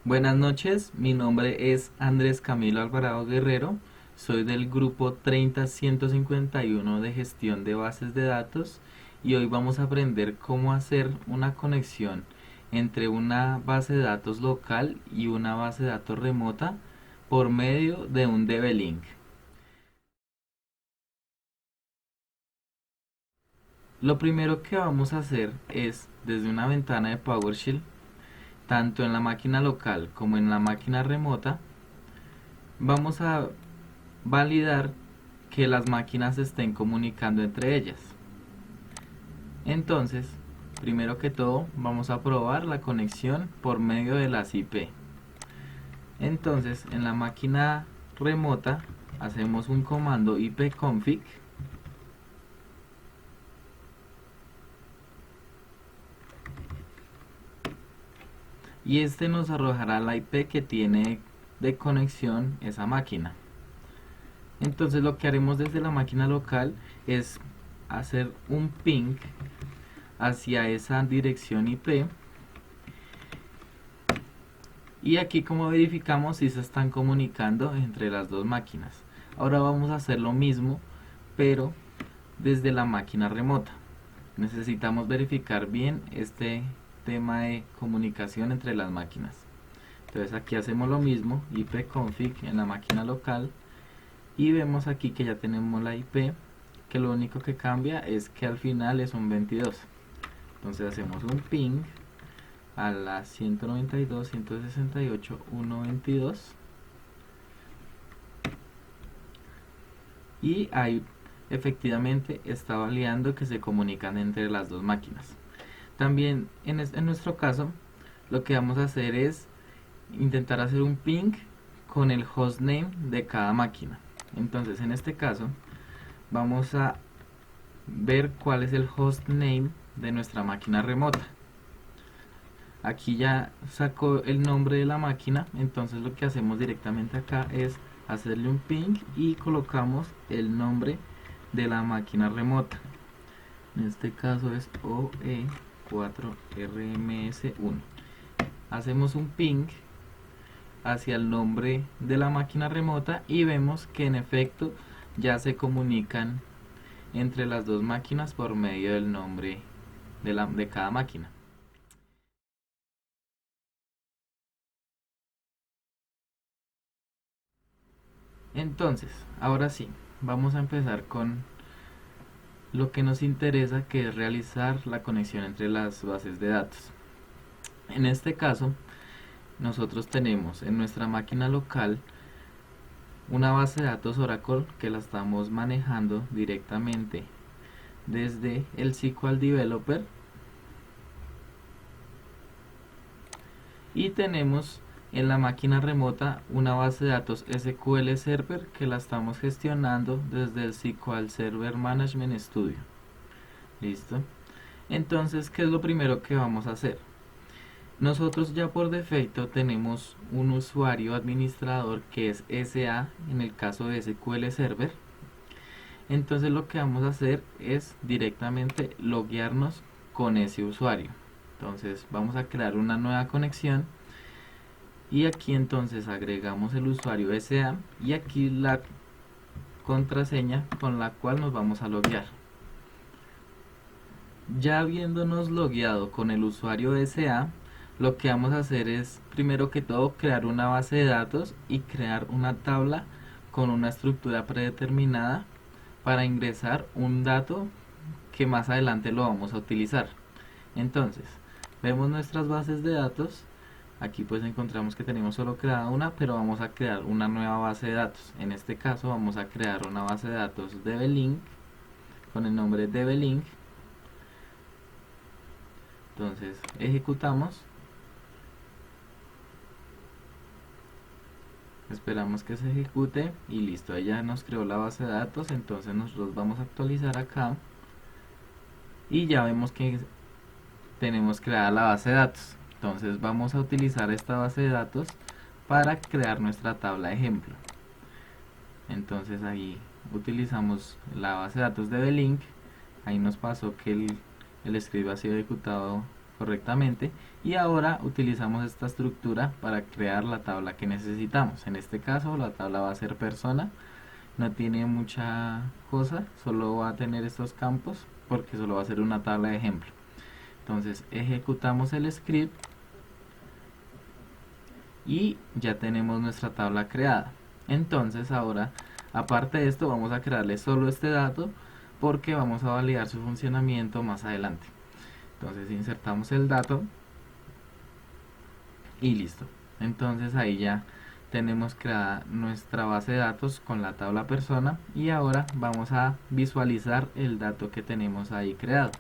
Buenas noches, mi nombre es Andrés Camilo Alvarado Guerrero, soy del grupo 30151 de gestión de bases de datos y hoy vamos a aprender cómo hacer una conexión entre una base de datos local y una base de datos remota por medio de un DB-Link. Lo primero que vamos a hacer es, desde una ventana de PowerShell, tanto en la máquina local como en la máquina remota, vamos a validar que las máquinas se estén comunicando entre ellas. Entonces, primero que todo, vamos a probar la conexión por medio de las IP. Entonces, en la máquina remota hacemos un comando ipconfig y este nos arrojará la IP que tiene de conexión esa máquina. Entonces lo que haremos desde la máquina local es hacer un ping hacia esa dirección IP y aquí como verificamos si se están comunicando entre las dos máquinas. Ahora vamos a hacer lo mismo pero desde la máquina remota. Necesitamos verificar bien este tema de comunicación entre las máquinas. Entonces aquí hacemos lo mismo, ipconfig en la máquina local y vemos aquí que ya tenemos la IP, que lo único que cambia es que al final es un 22. Entonces hacemos un ping a la 192.168.122 y ahí efectivamente está validando que se comunican entre las dos máquinas. También en nuestro caso lo que vamos a hacer es intentar hacer un ping con el hostname de cada máquina. Entonces en este caso vamos a ver cuál es el hostname de nuestra máquina remota. Aquí ya sacó el nombre de la máquina, entonces lo que hacemos directamente acá es hacerle un ping y colocamos el nombre de la máquina remota. En este caso es OE4RMS1. Hacemos un ping hacia el nombre de la máquina remota y vemos que en efecto ya se comunican entre las dos máquinas por medio del nombre de cada máquina. Entonces, ahora sí, vamos a empezar con lo que nos interesa, que es realizar la conexión entre las bases de datos. En este caso, nosotros tenemos en nuestra máquina local una base de datos Oracle que la estamos manejando directamente desde el SQL Developer y tenemos en la máquina remota una base de datos SQL Server que la estamos gestionando desde el SQL Server Management Studio. Listo. Entonces, ¿qué es lo primero que vamos a hacer? Nosotros ya por defecto tenemos un usuario administrador que es SA en el caso de SQL Server. Entonces lo que vamos a hacer es directamente loguearnos con ese usuario. Entonces vamos a crear una nueva conexión y aquí entonces agregamos el usuario SA y aquí la contraseña con la cual nos vamos a loguear. Ya habiéndonos logueado con el usuario SA, lo que vamos a hacer es primero que todo crear una base de datos y crear una tabla con una estructura predeterminada para ingresar un dato que más adelante lo vamos a utilizar. Entonces, vemos nuestras bases de datos. Aquí pues encontramos que tenemos solo creada una, pero vamos a crear una nueva base de datos. En este caso vamos a crear una base de datos DB-Link con el nombre DB-Link. Entonces ejecutamos, esperamos que se ejecute y listo, ya nos creó la base de datos. Entonces nosotros vamos a actualizar acá y ya vemos que tenemos creada la base de datos. Entonces vamos a utilizar esta base de datos para crear nuestra tabla de ejemplo. Entonces ahí utilizamos la base de datos de DB-Link. Ahí nos pasó que el script ha sido ejecutado correctamente, y ahora utilizamos esta estructura para crear la tabla que necesitamos. En este caso la tabla va a ser persona, no tiene mucha cosa, solo va a tener estos campos porque solo va a ser una tabla de ejemplo. Entonces ejecutamos el script y ya tenemos nuestra tabla creada. Entonces ahora, aparte de esto, vamos a crearle solo este dato porque vamos a validar su funcionamiento más adelante. Entonces insertamos el dato y listo. Entonces ahí ya tenemos creada nuestra base de datos con la tabla persona, y ahora vamos a visualizar el dato que tenemos ahí creado.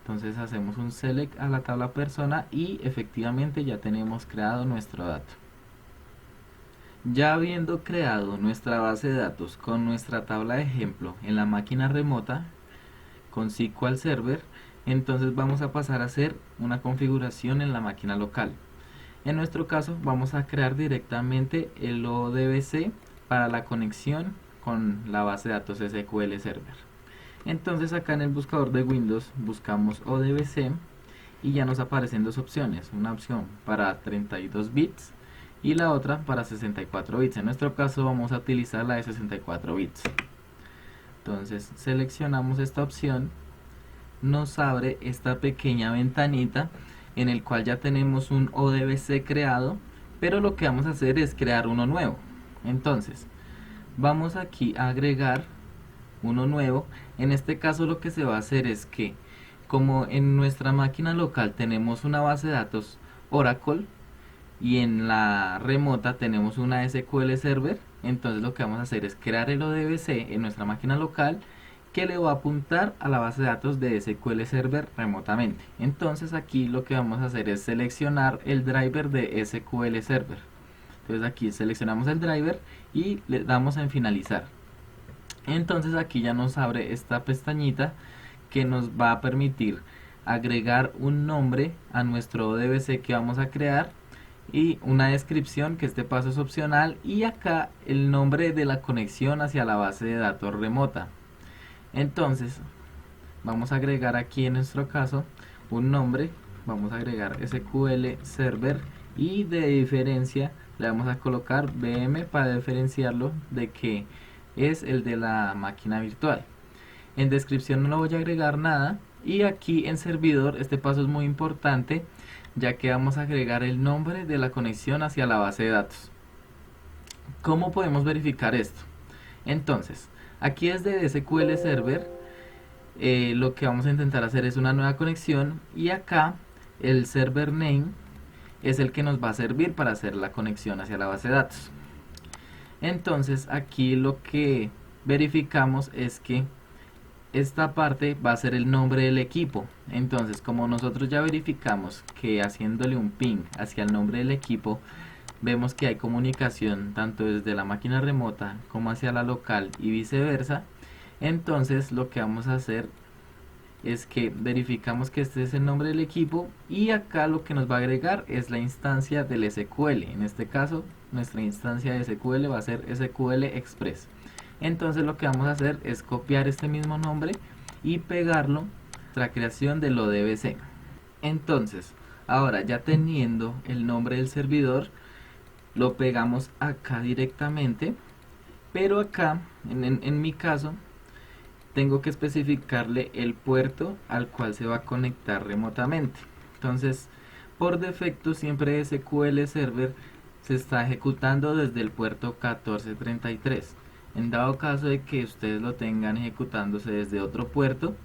Entonces hacemos un select a la tabla persona y efectivamente ya tenemos creado nuestro dato. Ya habiendo creado nuestra base de datos con nuestra tabla de ejemplo en la máquina remota con SQL Server, entonces vamos a pasar a hacer una configuración en la máquina local. En nuestro caso vamos a crear directamente el ODBC para la conexión con la base de datos SQL Server. Entonces acá en el buscador de Windows buscamos ODBC y ya nos aparecen dos opciones, una opción para 32 bits y la otra para 64 bits. En nuestro caso vamos a utilizar la de 64 bits. Entonces seleccionamos esta opción, nos abre esta pequeña ventanita en el cual ya tenemos un ODBC creado, pero lo que vamos a hacer es crear uno nuevo. Entonces vamos aquí a agregar uno nuevo. En este caso lo que se va a hacer es que, como en nuestra máquina local tenemos una base de datos Oracle y en la remota tenemos una SQL Server, entonces lo que vamos a hacer es crear el ODBC en nuestra máquina local que le va a apuntar a la base de datos de SQL Server remotamente. Entonces aquí lo que vamos a hacer es seleccionar el driver de SQL Server. Entonces aquí seleccionamos el driver y le damos en finalizar. Entonces aquí ya nos abre esta pestañita que nos va a permitir agregar un nombre a nuestro ODBC que vamos a crear y una descripción, que este paso es opcional, y acá el nombre de la conexión hacia la base de datos remota. Entonces vamos a agregar aquí en nuestro caso un nombre, vamos a agregar SQL Server y de diferencia le vamos a colocar VM para diferenciarlo de que es el de la máquina virtual. En descripción no voy a agregar nada, y aquí en servidor este paso es muy importante ya que vamos a agregar el nombre de la conexión hacia la base de datos. ¿Cómo podemos verificar esto? Entonces aquí desde SQL Server lo que vamos a intentar hacer es una nueva conexión, y acá el server name es el que nos va a servir para hacer la conexión hacia la base de datos. Entonces aquí lo que verificamos es que esta parte va a ser el nombre del equipo. Entonces, como nosotros ya verificamos que haciéndole un ping hacia el nombre del equipo vemos que hay comunicación tanto desde la máquina remota como hacia la local y viceversa, entonces lo que vamos a hacer es que verificamos que este es el nombre del equipo, y acá lo que nos va a agregar es la instancia del SQL. En este caso nuestra instancia de SQL va a ser SQL Express. Entonces lo que vamos a hacer es copiar este mismo nombre y pegarlo a la creación del ODBC. Entonces ahora, ya teniendo el nombre del servidor, lo pegamos acá directamente, pero acá en mi caso tengo que especificarle el puerto al cual se va a conectar remotamente. Entonces por defecto siempre SQL Server se está ejecutando desde el puerto 1433. En dado caso de que ustedes lo tengan ejecutándose desde otro puerto,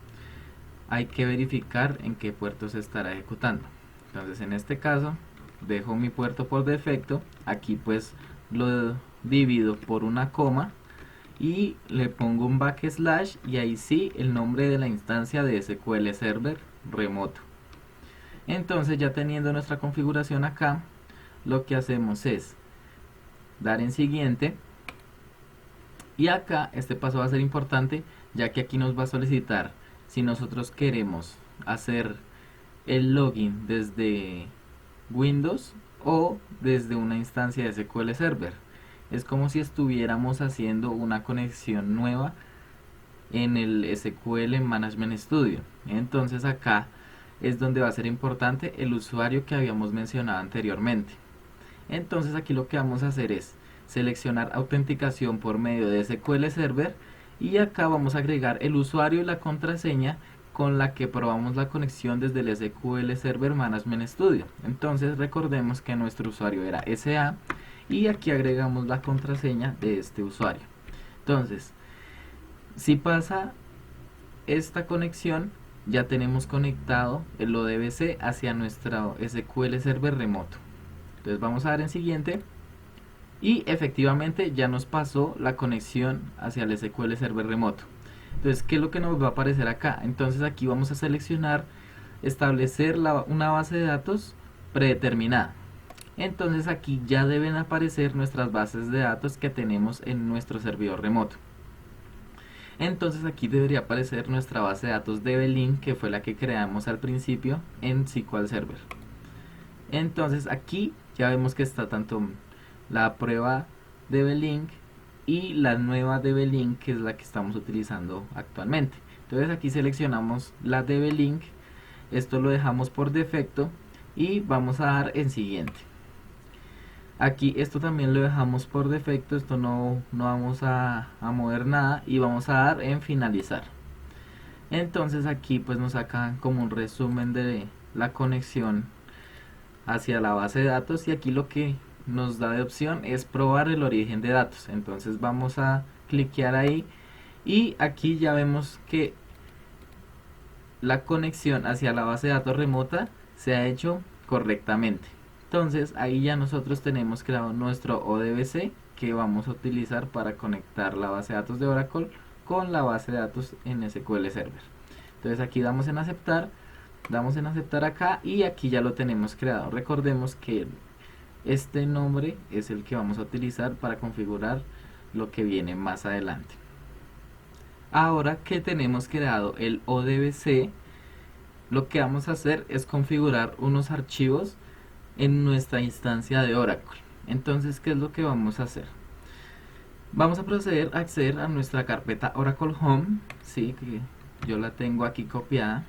hay que verificar en qué puerto se estará ejecutando. Entonces en este caso dejo mi puerto por defecto, aquí pues lo divido por una coma y le pongo un backslash, y ahí sí el nombre de la instancia de SQL Server remoto. Entonces ya teniendo nuestra configuración acá, lo que hacemos es dar en siguiente, y acá este paso va a ser importante ya que aquí nos va a solicitar si nosotros queremos hacer el login desde Windows o desde una instancia de SQL Server. Es como si estuviéramos haciendo una conexión nueva en el SQL Management Studio. Entonces acá es donde va a ser importante el usuario que habíamos mencionado anteriormente. Entonces aquí lo que vamos a hacer es seleccionar autenticación por medio de SQL Server y acá vamos a agregar el usuario y la contraseña con la que probamos la conexión desde el SQL Server Management Studio. Entonces recordemos que nuestro usuario era SA y aquí agregamos la contraseña de este usuario. Entonces, si pasa esta conexión, ya tenemos conectado el ODBC hacia nuestro SQL Server remoto. Entonces vamos a dar en siguiente y efectivamente ya nos pasó la conexión hacia el SQL Server remoto. Entonces, ¿qué es lo que nos va a aparecer acá? Entonces aquí vamos a seleccionar establecer una base de datos predeterminada. Entonces aquí ya deben aparecer nuestras bases de datos que tenemos en nuestro servidor remoto. Entonces aquí debería aparecer nuestra base de datos DB-Link, que fue la que creamos al principio en SQL Server. Entonces aquí ya vemos que está tanto la prueba DB-Link y la nueva DB-Link, que es la que estamos utilizando actualmente. Entonces aquí seleccionamos la DB-Link, esto lo dejamos por defecto y vamos a dar en siguiente. Aquí esto también lo dejamos por defecto, esto no vamos a mover nada y vamos a dar en finalizar. Entonces aquí pues nos sacan como un resumen de la conexión hacia la base de datos y aquí lo que nos da de opción es probar el origen de datos. Entonces vamos a cliquear ahí y aquí ya vemos que la conexión hacia la base de datos remota se ha hecho correctamente. Entonces ahí ya nosotros tenemos creado nuestro ODBC que vamos a utilizar para conectar la base de datos de Oracle con la base de datos en SQL Server. Entonces aquí damos en aceptar acá y aquí ya lo tenemos creado. Recordemos que este nombre es el que vamos a utilizar para configurar lo que viene más adelante. Ahora que tenemos creado el ODBC, lo que vamos a hacer es configurar unos archivos en nuestra instancia de Oracle. Entonces, ¿qué es lo que vamos a hacer? Vamos a proceder a acceder a nuestra carpeta Oracle Home, sí, que yo la tengo aquí copiada.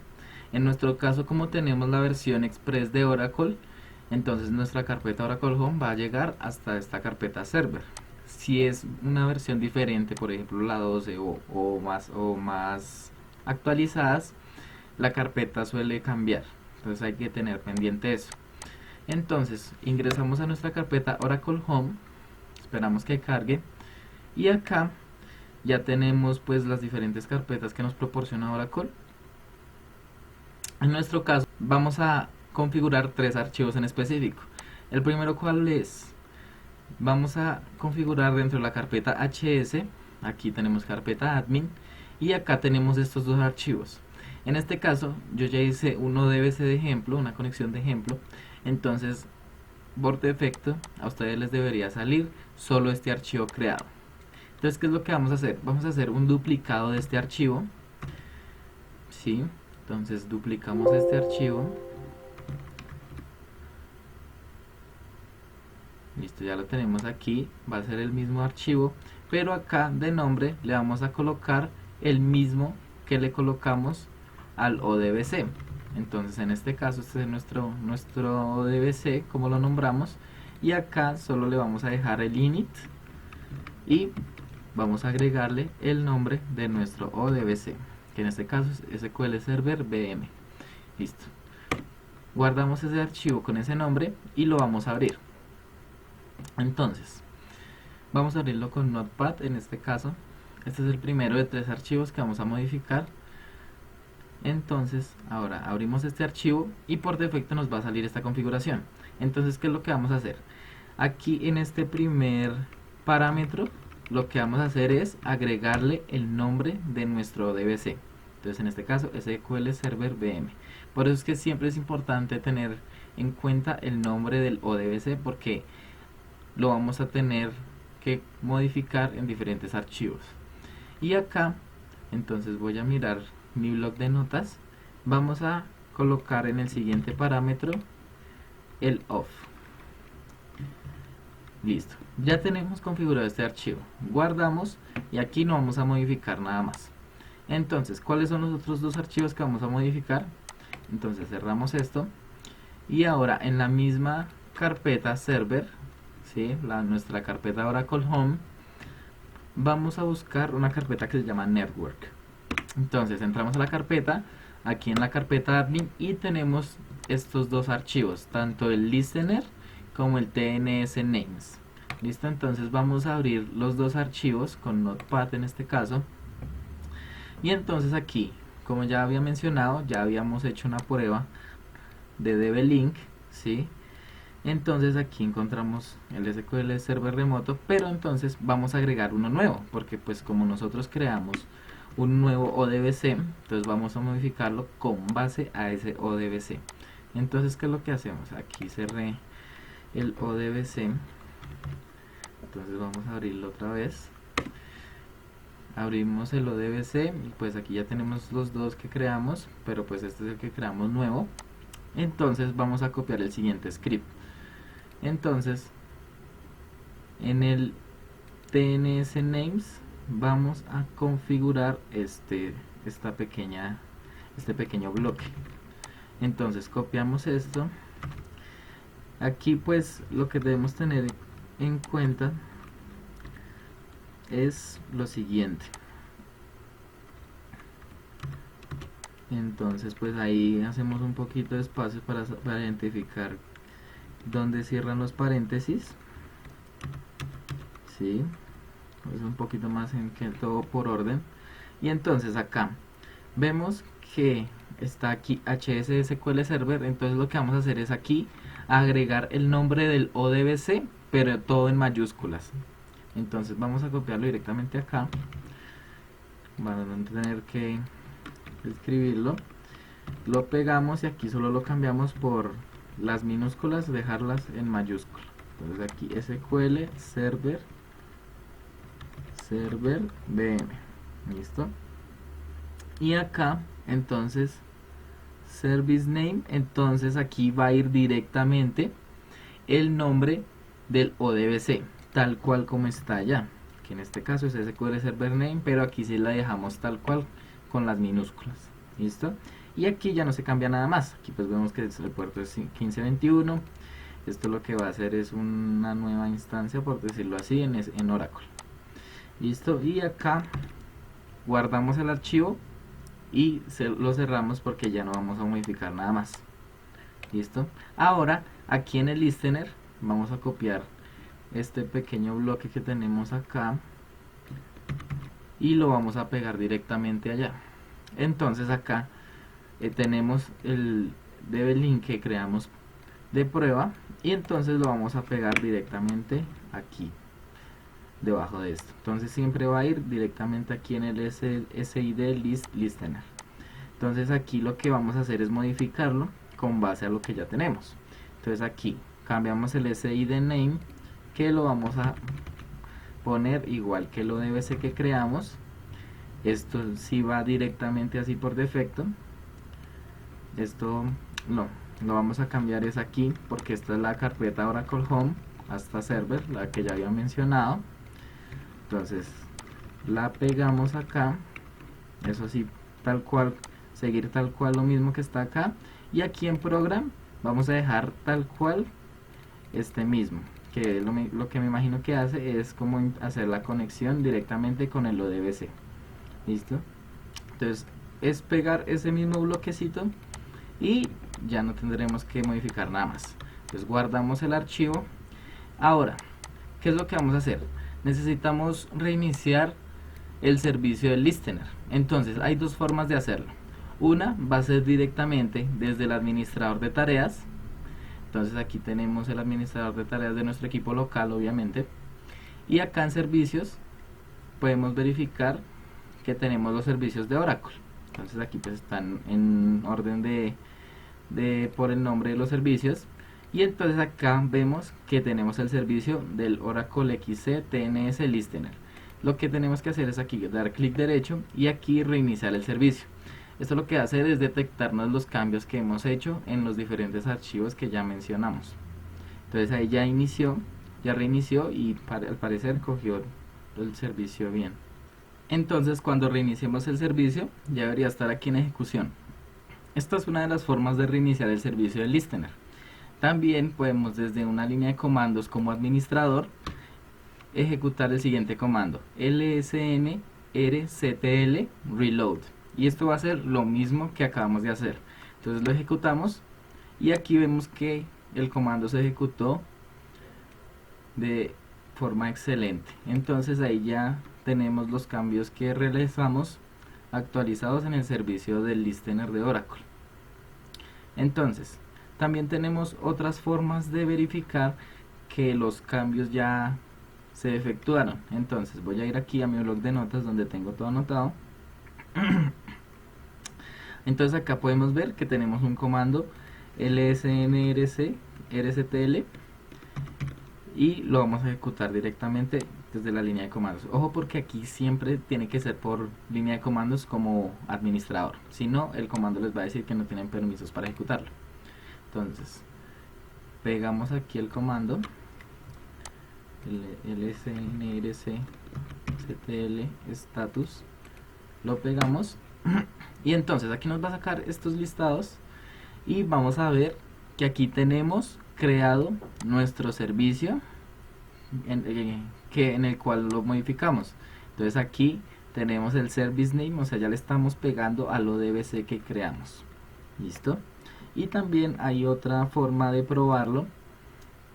En nuestro caso, como tenemos la versión Express de Oracle, entonces nuestra carpeta Oracle Home va a llegar hasta esta carpeta Server. Si es una versión diferente, por ejemplo la 12 o más actualizadas, la carpeta suele cambiar. Entonces hay que tener pendiente eso. Entonces ingresamos a nuestra carpeta Oracle Home, esperamos que cargue y acá ya tenemos pues las diferentes carpetas que nos proporciona Oracle. En nuestro caso vamos a configurar 3 archivos en específico. El primero, ¿cuál es? Vamos a configurar dentro de la carpeta HS, aquí tenemos carpeta admin y acá tenemos estos 2 archivos. En este caso yo ya hice un ODBC de ejemplo, una conexión de ejemplo, entonces por defecto a ustedes les debería salir solo este archivo creado. Entonces, ¿qué es lo que vamos a hacer? Vamos a hacer un duplicado de este archivo, ¿sí? Entonces duplicamos este archivo. Listo, ya lo tenemos aquí, va a ser el mismo archivo, pero acá de nombre le vamos a colocar el mismo que le colocamos al ODBC. Entonces en este caso este es nuestro ODBC, como lo nombramos, y acá solo le vamos a dejar el init y vamos a agregarle el nombre de nuestro ODBC, que en este caso es SQL Server VM. Listo, guardamos ese archivo con ese nombre y lo vamos a abrir. Entonces vamos a abrirlo con Notepad. En este caso este es el primero de 3 archivos que vamos a modificar. Entonces ahora abrimos este archivo y por defecto nos va a salir esta configuración. Entonces, ¿qué es lo que vamos a hacer? Aquí en este primer parámetro lo que vamos a hacer es agregarle el nombre de nuestro ODBC. Entonces en este caso SQL Server VM. Por eso es que siempre es importante tener en cuenta el nombre del ODBC, porque lo vamos a tener que modificar en diferentes archivos. Y acá entonces voy a mirar mi bloc de notas. Vamos a colocar en el siguiente parámetro el off. Listo, ya tenemos configurado este archivo. Guardamos y aquí no vamos a modificar nada más. Entonces, ¿cuáles son los otros 2 archivos que vamos a modificar? Entonces cerramos esto y ahora en la misma carpeta server, ¿sí? Nuestra carpeta Oracle Home, vamos a buscar una carpeta que se llama Network. Entonces entramos a la carpeta, aquí en la carpeta admin, y tenemos estos dos archivos, tanto el listener como el TNS names. Listo, entonces vamos a abrir los dos archivos con Notepad en este caso. Y entonces aquí, como ya había mencionado, ya habíamos hecho una prueba de DB-Link, ¿sí? Entonces aquí encontramos el SQL Server remoto, pero entonces vamos a agregar uno nuevo, porque pues como nosotros creamos un nuevo ODBC, entonces vamos a modificarlo con base a ese ODBC. Entonces, ¿qué es lo que hacemos? Aquí cerré el ODBC, entonces vamos a abrirlo otra vez. Abrimos el ODBC y pues aquí ya tenemos los dos que creamos, pero pues este es el que creamos nuevo. Entonces vamos a copiar el siguiente script. Entonces en el TNS names vamos a configurar este pequeño bloque. Entonces copiamos esto. Aquí pues lo que debemos tener en cuenta es lo siguiente. Entonces pues ahí hacemos un poquito de espacio para identificar dónde cierran los paréntesis, ¿sí? Es un poquito más en que todo por orden. Y entonces acá vemos que está aquí HSSQL Server. Entonces lo que vamos a hacer es aquí agregar el nombre del ODBC, pero todo en mayúsculas. Entonces vamos a copiarlo directamente acá para no tener que escribirlo. Lo pegamos y aquí solo lo cambiamos por las minúsculas, dejarlas en mayúscula. Entonces aquí SQL Server VM, listo. Y acá entonces Service Name, entonces aquí va a ir directamente el nombre del ODBC, tal cual como está allá, que en este caso es SQL Server Name, pero aquí sí la dejamos tal cual con las minúsculas, listo. Y aquí ya no se cambia nada más. Aquí pues vemos que el puerto es 1521. Esto lo que va a hacer es una nueva instancia, por decirlo así, en Oracle, listo. Y acá guardamos el archivo y lo cerramos porque ya no vamos a modificar nada más, listo. Ahora aquí en el listener vamos a copiar este pequeño bloque que tenemos acá y lo vamos a pegar directamente allá. Entonces acá tenemos el DB-Link que creamos de prueba y entonces lo vamos a pegar directamente aquí debajo de esto. Entonces siempre va a ir directamente aquí en el SID listener. Entonces aquí lo que vamos a hacer es modificarlo con base a lo que ya tenemos. Entonces aquí cambiamos el SID name, que lo vamos a poner igual que el ODBC que creamos. Esto sí va directamente así por defecto. Esto no, lo vamos a cambiar es aquí, porque esta es la carpeta Oracle Home hasta Server, la que ya había mencionado. Entonces la pegamos acá, eso sí, tal cual, seguir tal cual lo mismo que está acá. Y aquí en Program vamos a dejar tal cual este mismo, que lo que me imagino que hace es como hacer la conexión directamente con el ODBC, listo. Entonces es pegar ese mismo bloquecito y ya no tendremos que modificar nada más. Entonces guardamos el archivo. Ahora, ¿qué es lo que vamos a hacer? Necesitamos reiniciar el servicio del listener. Entonces hay dos formas de hacerlo. Una va a ser directamente desde el administrador de tareas. Entonces aquí tenemos el administrador de tareas de nuestro equipo local, obviamente. Y acá en servicios podemos verificar que tenemos los servicios de Oracle. Entonces aquí pues están en orden por el nombre de los servicios. Y entonces acá vemos que tenemos el servicio del Oracle XC TNS Listener. Lo que tenemos que hacer es aquí dar clic derecho y aquí reiniciar el servicio. Esto lo que hace es detectarnos los cambios que hemos hecho en los diferentes archivos que ya mencionamos. Entonces ahí ya reinició y al parecer cogió el servicio bien. Entonces cuando reiniciemos el servicio ya debería estar aquí en ejecución. Esta es una de las formas de reiniciar el servicio del listener. También podemos desde una línea de comandos como administrador ejecutar el siguiente comando: lsn rctl reload, y esto va a ser lo mismo que acabamos de hacer. Entonces lo ejecutamos y aquí vemos que el comando se ejecutó de forma excelente. Entonces ahí ya tenemos los cambios que realizamos actualizados en el servicio del listener de Oracle. Entonces también tenemos otras formas de verificar que los cambios ya se efectuaron. Entonces voy a ir aquí a mi blog de notas donde tengo todo anotado. Entonces acá podemos ver que tenemos un comando lsnrc rctl y lo vamos a ejecutar directamente desde la línea de comandos. Ojo, porque aquí siempre tiene que ser por línea de comandos como administrador, si no el comando les va a decir que no tienen permisos para ejecutarlo. Entonces pegamos aquí el comando lsnrc ctl status, lo pegamos y entonces aquí nos va a sacar estos listados y vamos a ver que aquí tenemos creado nuestro servicio en el cual lo modificamos. Entonces aquí tenemos el service name, o sea, ya le estamos pegando al ODBC que creamos. Listo. Y también hay otra forma de probarlo,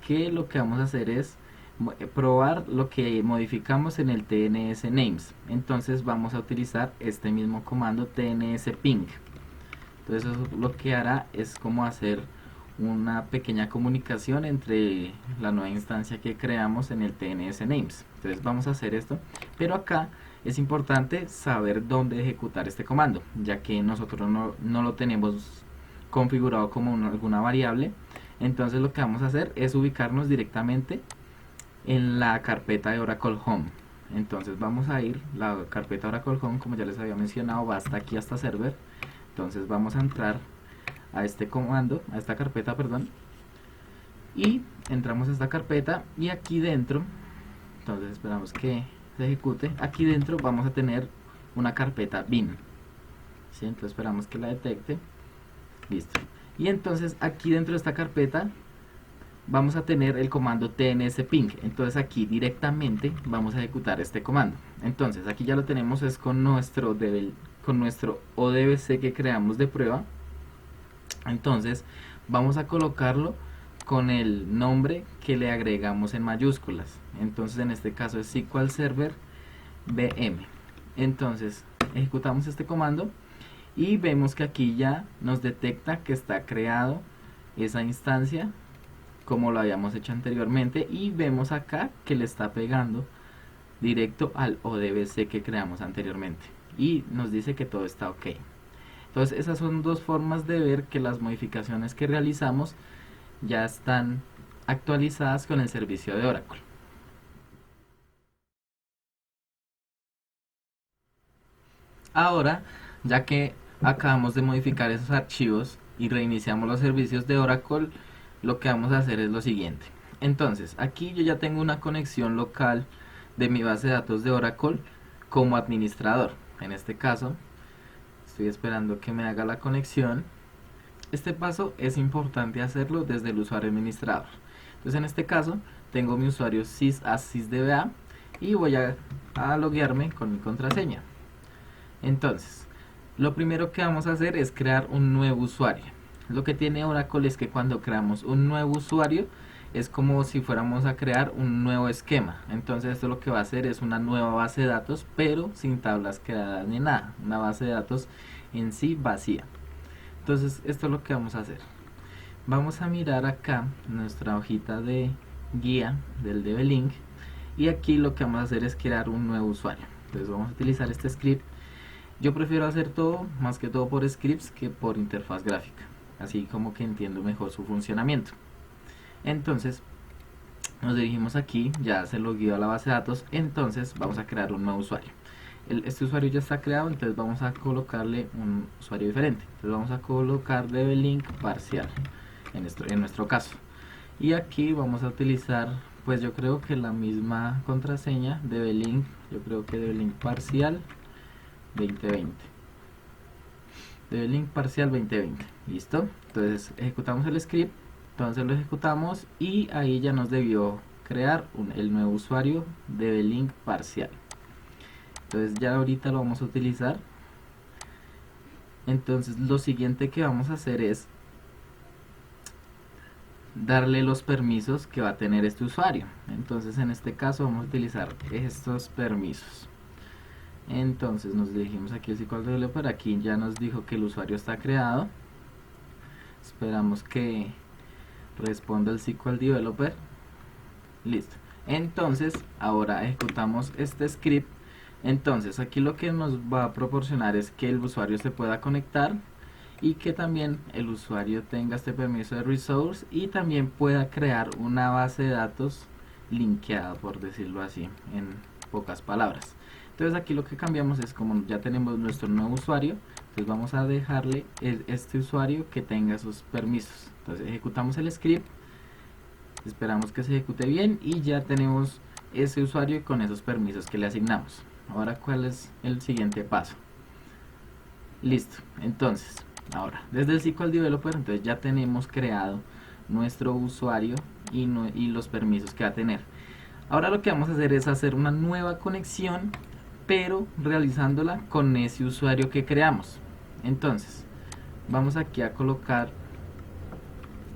que lo que vamos a hacer es probar lo que modificamos en el tns names. Entonces vamos a utilizar este mismo comando tns ping. Entonces eso lo que hará es como hacer una pequeña comunicación entre la nueva instancia que creamos en el tns names. Entonces vamos a hacer esto, pero acá es importante saber dónde ejecutar este comando, ya que nosotros no lo tenemos configurado como alguna variable. Entonces lo que vamos a hacer es ubicarnos directamente en la carpeta de Oracle Home. Entonces vamos a ir, la carpeta Oracle Home, como ya les había mencionado, va hasta aquí, hasta server. Entonces vamos a entrar a este comando, a esta carpeta, perdón, y entramos a esta carpeta y aquí dentro, entonces esperamos que se ejecute. Aquí dentro vamos a tener una carpeta bin, ¿sí? Entonces esperamos que la detecte. Listo. Y entonces aquí dentro de esta carpeta vamos a tener el comando tnsping. Entonces aquí directamente vamos a ejecutar este comando. Entonces aquí ya lo tenemos, es con nuestro ODBC que creamos de prueba. Entonces vamos a colocarlo con el nombre que le agregamos en mayúsculas. Entonces en este caso es SQL Server VM. Entonces ejecutamos este comando y vemos que aquí ya nos detecta que está creado esa instancia como lo habíamos hecho anteriormente, y vemos acá que le está pegando directo al ODBC que creamos anteriormente y nos dice que todo está ok. Entonces esas son dos formas de ver que las modificaciones que realizamos ya están actualizadas con el servicio de Oracle. Ahora, ya que acabamos de modificar esos archivos y reiniciamos los servicios de Oracle, lo que vamos a hacer es lo siguiente. Entonces aquí yo ya tengo una conexión local de mi base de datos de Oracle como administrador. En este caso estoy esperando que me haga la conexión. Este paso es importante hacerlo desde el usuario administrador. Entonces en este caso tengo mi usuario sysdba y voy a loguearme con mi contraseña. Entonces lo primero que vamos a hacer es crear un nuevo usuario. Lo que tiene Oracle es que cuando creamos un nuevo usuario es como si fuéramos a crear un nuevo esquema. Entonces esto lo que va a hacer es una nueva base de datos, pero sin tablas creadas ni nada, una base de datos en sí vacía. Entonces esto es lo que vamos a hacer. Vamos a mirar acá nuestra hojita de guía del DB-Link y aquí lo que vamos a hacer es crear un nuevo usuario. Entonces vamos a utilizar este script. Yo prefiero hacer todo, más que todo por scripts que por interfaz gráfica, así como que entiendo mejor su funcionamiento. Entonces nos dirigimos aquí, ya se logueó a la base de datos, entonces vamos a crear un nuevo usuario. Este usuario ya está creado, entonces vamos a colocarle un usuario diferente. Entonces vamos a colocar DB-Link parcial en nuestro caso, y aquí vamos a utilizar, pues yo creo que la misma contraseña, DB-Link, yo creo que DB-Link parcial 2020. DBLink parcial 2020. Listo. Entonces ejecutamos el script. Entonces lo ejecutamos y ahí ya nos debió crear el nuevo usuario DBLink parcial. Entonces ya ahorita lo vamos a utilizar. Entonces lo siguiente que vamos a hacer es darle los permisos que va a tener este usuario. Entonces en este caso vamos a utilizar estos permisos. Entonces nos dirigimos aquí al SQL Developer. Aquí ya nos dijo que el usuario está creado. Esperamos que responda el SQL Developer. Listo. Entonces ahora ejecutamos este script. Entonces aquí lo que nos va a proporcionar es que el usuario se pueda conectar y que también el usuario tenga este permiso de resource y también pueda crear una base de datos linkeada, por decirlo así, en pocas palabras. Entonces aquí lo que cambiamos es, como ya tenemos nuestro nuevo usuario, entonces vamos a dejarle este usuario que tenga esos permisos. Entonces ejecutamos el script, esperamos que se ejecute bien y ya tenemos ese usuario con esos permisos que le asignamos. Ahora, ¿cuál es el siguiente paso? Listo. Entonces, ahora, desde el SQL Developer, entonces ya tenemos creado nuestro usuario y los permisos que va a tener. Ahora lo que vamos a hacer es hacer una nueva conexión, pero realizándola con ese usuario que creamos. Entonces, vamos aquí a colocar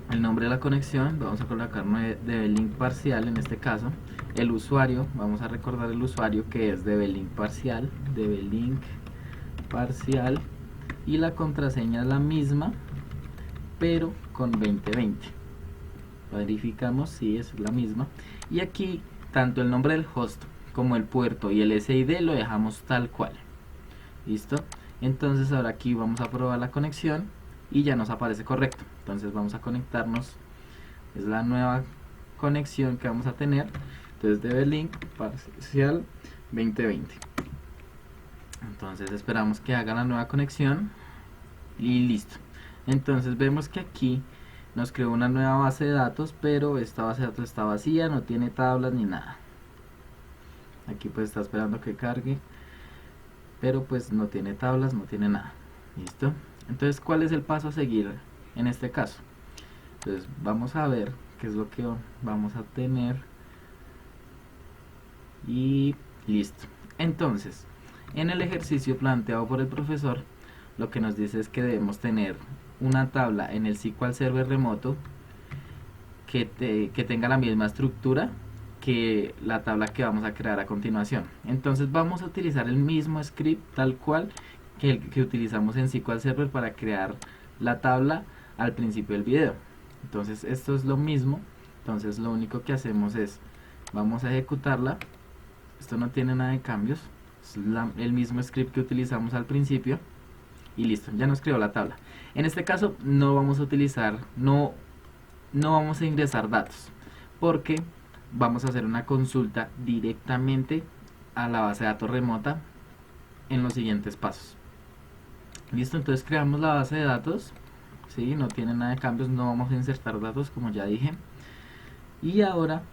el nombre de la conexión, vamos a colocar DBLink parcial en este caso. El usuario, vamos a recordar el usuario que es DBLink parcial, y la contraseña es la misma, pero con 2020. Verificamos si es la misma. Y aquí, tanto el nombre del host como el puerto y el SID lo dejamos tal cual. Listo. Entonces ahora aquí vamos a probar la conexión y ya nos aparece correcto. Entonces vamos a conectarnos. Es la nueva conexión que vamos a tener. Entonces DBLink parcial 2020. Entonces esperamos que haga la nueva conexión y listo. Entonces vemos que aquí nos creó una nueva base de datos, pero esta base de datos está vacía, no tiene tablas ni nada. Aquí pues está esperando que cargue, pero pues no tiene tablas, no tiene nada. Listo. Entonces, ¿cuál es el paso a seguir en este caso? Entonces vamos a ver qué es lo que vamos a tener. Y listo. Entonces, en el ejercicio planteado por el profesor, lo que nos dice es que debemos tener una tabla en el SQL Server remoto que tenga la misma estructura que la tabla que vamos a crear a continuación. Entonces vamos a utilizar el mismo script tal cual que el que utilizamos en SQL Server para crear la tabla al principio del video. Entonces esto es lo mismo. Entonces lo único que hacemos es, vamos a ejecutarla. Esto no tiene nada de cambios, es el mismo script que utilizamos al principio y listo, ya nos creó la tabla. En este caso no vamos a utilizar, no vamos a ingresar datos, porque vamos a hacer una consulta directamente a la base de datos remota en los siguientes pasos. Listo, entonces creamos la base de datos, ¿sí? No tiene nada de cambios, no vamos a insertar datos como ya dije. Y ahora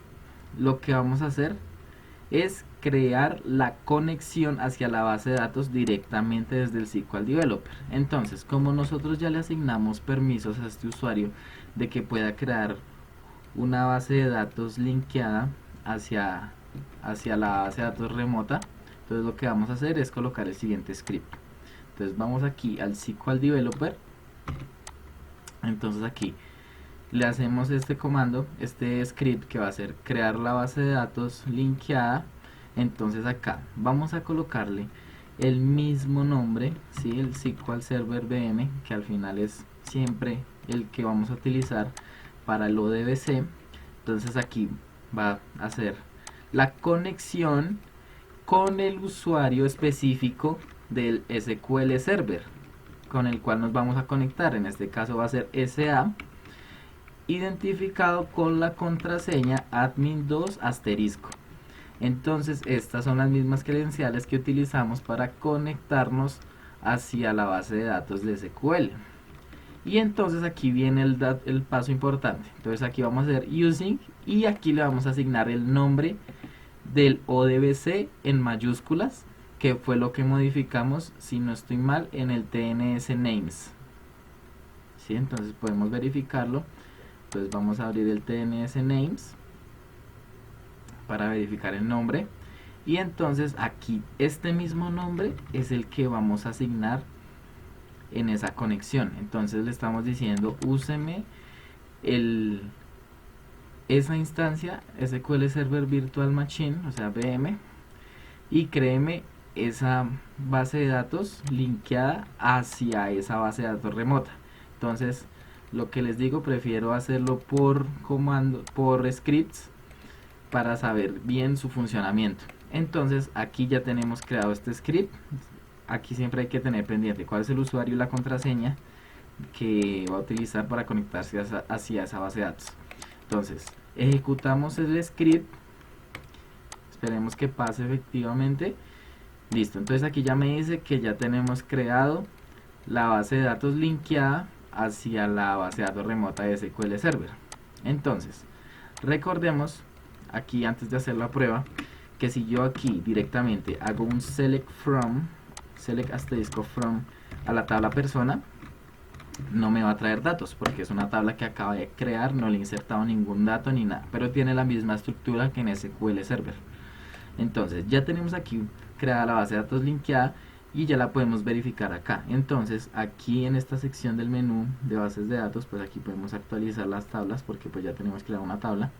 lo que vamos a hacer es crear la conexión hacia la base de datos directamente desde el SQL Developer. Entonces, como nosotros ya le asignamos permisos a este usuario de que pueda crear una base de datos linkeada hacia la base de datos remota, entonces lo que vamos a hacer es colocar el siguiente script. Entonces vamos aquí al SQL Developer. Entonces aquí le hacemos este comando, este script que va a ser crear la base de datos linkeada. Entonces acá vamos a colocarle el mismo nombre, ¿sí? El SQL Server VM, que al final es siempre el que vamos a utilizar para el ODBC. Entonces aquí va a hacer la conexión con el usuario específico del SQL Server con el cual nos vamos a conectar. En este caso va a ser SA, identificado con la contraseña admin2 asterisco. Entonces estas son las mismas credenciales que utilizamos para conectarnos hacia la base de datos de SQL. Y entonces aquí viene el paso importante. Entonces aquí vamos a hacer using y aquí le vamos a asignar el nombre del ODBC en mayúsculas que fue lo que modificamos, si no estoy mal, en el TNS names. ¿Sí? Entonces podemos verificarlo. Entonces vamos a abrir el TNS names para verificar el nombre, y entonces aquí este mismo nombre es el que vamos a asignar en esa conexión. Entonces le estamos diciendo úseme esa instancia SQL Server Virtual Machine, o sea VM, y créeme esa base de datos linkeada hacia esa base de datos remota. Entonces lo que les digo, prefiero hacerlo por comando, por scripts, para saber bien su funcionamiento. Entonces aquí ya tenemos creado este script. Aquí siempre hay que tener pendiente cuál es el usuario y la contraseña que va a utilizar para conectarse hacia esa base de datos. Entonces ejecutamos el script, esperemos que pase efectivamente. Listo, entonces aquí ya me dice que ya tenemos creado la base de datos linkeada hacia la base de datos remota de SQL Server. Entonces recordemos aquí, antes de hacer la prueba, que si yo aquí directamente hago un select asterisco from a la tabla persona, no me va a traer datos porque es una tabla que acaba de crear, no le he insertado ningún dato ni nada, pero tiene la misma estructura que en SQL Server. Entonces ya tenemos aquí creada la base de datos linkeada y ya la podemos verificar acá. Entonces aquí en esta sección del menú de bases de datos, pues aquí podemos actualizar las tablas porque pues ya tenemos creada una tabla,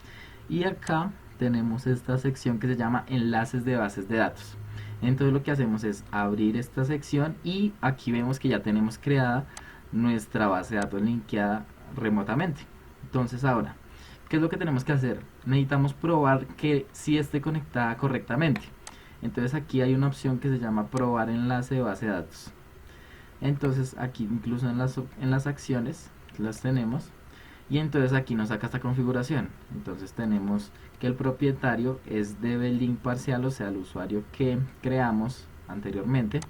y acá tenemos esta sección que se llama enlaces de bases de datos. Entonces lo que hacemos es abrir esta sección y aquí vemos que ya tenemos creada nuestra base de datos linkeada remotamente. Entonces ahora, ¿qué es lo que tenemos que hacer? Necesitamos probar que sí esté conectada correctamente. Entonces aquí hay una opción que se llama probar enlace de base de datos. Entonces aquí incluso en las acciones las tenemos, y entonces aquí nos saca esta configuración. Entonces tenemos que el propietario es dblink parcial, o sea el usuario que creamos anteriormente,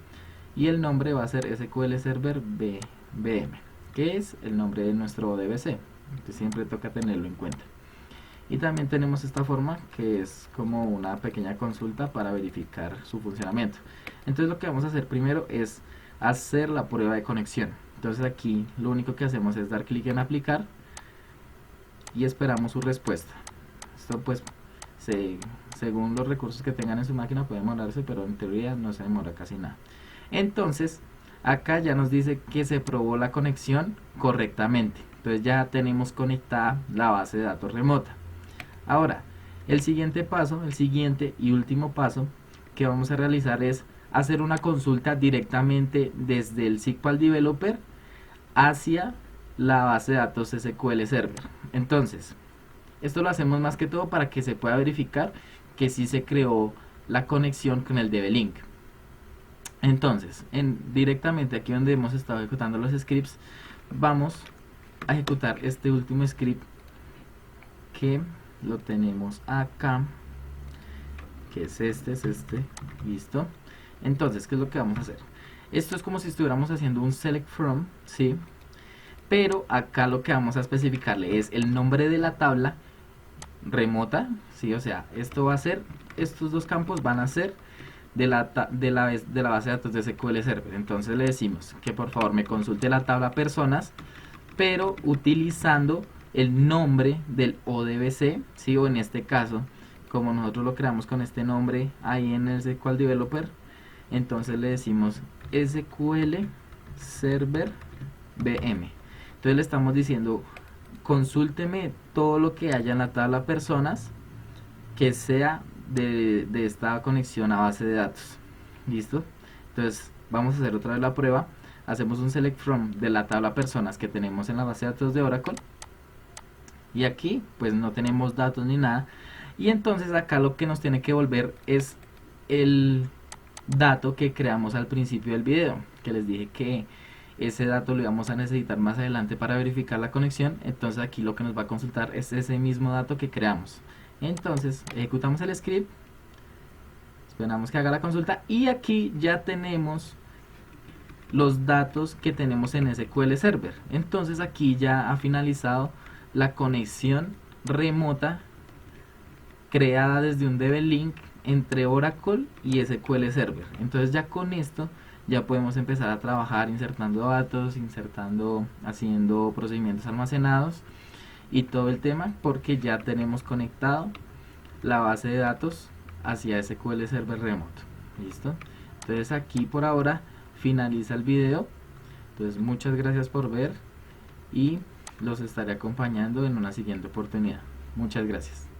y el nombre va a ser SQL Server VM, que es el nombre de nuestro ODBC, que siempre toca tenerlo en cuenta. Y también tenemos esta forma que es como una pequeña consulta para verificar su funcionamiento. Entonces lo que vamos a hacer primero es hacer la prueba de conexión. Entonces aquí lo único que hacemos es dar clic en aplicar y esperamos su respuesta. Esto pues según los recursos que tengan en su máquina puede demorarse, pero en teoría no se demora casi nada. Entonces acá ya nos dice que se probó la conexión correctamente. Entonces ya tenemos conectada la base de datos remota. Ahora, el siguiente paso, el siguiente y último paso que vamos a realizar es hacer una consulta directamente desde el SQL Developer hacia la base de datos SQL Server. Entonces, esto lo hacemos más que todo para que se pueda verificar que sí se creó la conexión con el dblink. Entonces, directamente aquí donde hemos estado ejecutando los scripts, vamos a ejecutar este último script que lo tenemos acá, que es este, listo. Entonces, ¿qué es lo que vamos a hacer? Esto es como si estuviéramos haciendo un select from, ¿sí? Pero acá lo que vamos a especificarle es el nombre de la tabla remota, ¿sí? O sea, esto va a ser, estos dos campos van a ser de la base de datos de SQL Server. Entonces le decimos que por favor me consulte la tabla personas, pero utilizando el nombre del ODBC, ¿sí? O en este caso, como nosotros lo creamos con este nombre ahí en el SQL Developer, entonces le decimos SQL Server VM. Entonces le estamos diciendo consúlteme todo lo que haya en la tabla personas que sea de esta conexión a base de datos. ¿Listo? Entonces vamos a hacer otra vez la prueba. Hacemos un select from de la tabla personas que tenemos en la base de datos de Oracle, y aquí pues no tenemos datos ni nada, y entonces acá lo que nos tiene que volver es el dato que creamos al principio del video, que les dije que ese dato lo íbamos a necesitar más adelante para verificar la conexión. Entonces aquí lo que nos va a consultar es ese mismo dato que creamos. Entonces ejecutamos el script, esperamos que haga la consulta, y aquí ya tenemos los datos que tenemos en SQL Server. Entonces aquí ya ha finalizado la conexión remota creada desde un dblink entre Oracle y SQL Server. Entonces ya con esto ya podemos empezar a trabajar insertando datos, haciendo procedimientos almacenados y todo el tema, porque ya tenemos conectado la base de datos hacia SQL Server remoto. ¿Listo? Entonces aquí por ahora finaliza el video. Entonces muchas gracias por ver y los estaré acompañando en una siguiente oportunidad. Muchas gracias.